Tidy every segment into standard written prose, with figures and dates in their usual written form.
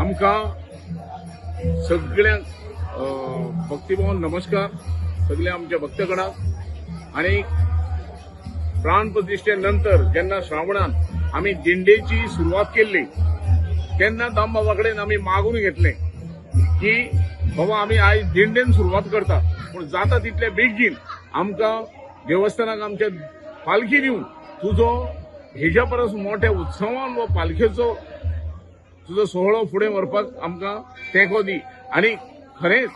आमकां सगळ्यांक भक्तिभावन नमस्कार सगळ्या आमच्या भक्तगणांक। आणि प्राण प्रतिश्ठेनंतर जेन्ना श्रावणांत आमी दिंडेची सुरवात केल्ली तेन्ना दामबाबा कडेन आमी मागून घेतले की बाबा आमी आयज दिंडेन सुरवात करता, पूण जाता तितले बेगीन आमकां देवस्थानाक आमच्या पालखी दिवन तुजो हेज्या परस मोठ्या उत्सवान व पालखेचो तुजो सोहळो फुडें व्हरपाक आमकां तेंको दी। आणि खरेंच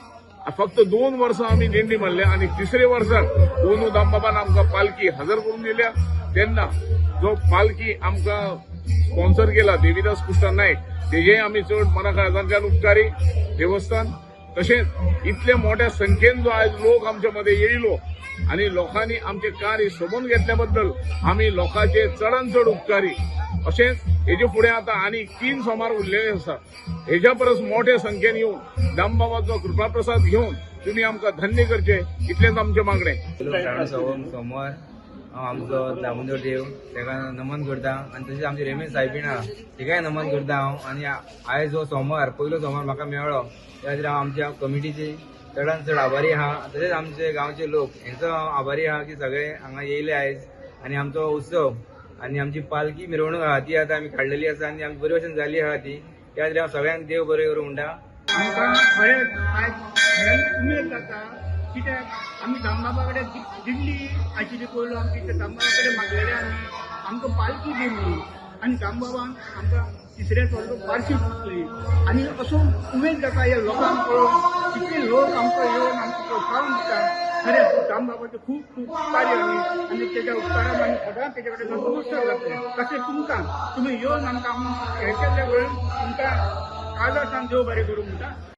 फक्त 2 वर्सां आमी दिंडी मारल्या आणि 3रे वर्साक दोनू दामबाबान आमकां पालखी हजर करून दिल्या। तेन्ना जो पालखी आमकां स्पॉन्सर केला देवीदास कृष्ण नायक तेजे आमी चड मनाकाळजांतल्यान उपकारी देवस्थान। तशेंच इतल्या मोठ्या संख्येन जो आयज लोक आमच्या मध्ये येयलो आणि लोकांनी आमचे कार्य सोबून घेतल्या बद्दल आमी लोकांचे चडांत चड उपकारी। अशेंच हेजे फुडें आतां आनी 3 सोमार उरलेले आसा, हेज्या परस मोठ्या संख्येन येवन दामबाबाचो कृपा प्रसाद घेवन तुमी आमकां धन्य करचे, इतलेंच आमचें मागणें। सोमवार हांव आमचो दामोदर देव तेका नमन करता आनी तशेंच आमचे रमेश सायबीण आहा तिकाय नमन करता हांव। आनी आयज जो सोमवार पयलो सोमवार म्हाका मेळ्ळो त्या खातीर हांव आमच्या कमिटीचे चडांत चड आभारी आहा। तशेंच आमचे गांवचे लोक हेंचो हांव आभारी आहा की सगळे हांगा येयले आयज आनी आमचो उत्सव आनी आमची पालखी मिरवणूक आहा ती आतां आमी काडलेली आसा आनी आमची बरे भशेन जाली आहा ती। त्या खातीर हांव सगळ्यांक देव बरें करूं म्हणटा। आमकां खरेंच आयज खरेंच उमेद जाता, कित्याक आमी दामबाबा कडेन दिल्ली आशिल्ली पयलो आमची दामबाबा कडेन मागलेले आमी आमकां पालखी दिल्ली आनी दामबाबान आमकां 3ऱ्या वर्साक वार्षिक दितली। आनी असो उमेद जाता ह्या लोकांक पळोवन कितले लोक आमकां येवन आमकां प्रोत्साहन दिता। खरेंच दामबाबाचे खूब खूब उपकारी आनी तेज्या उपकारान आमी सदांच तेजे कडेन नमस्कार करतले। तशें तुमकां तुमी येवन आमकां हे केल्ले कडेन तुमकां काळजांतल्यान देव बरें करूं म्हणटा।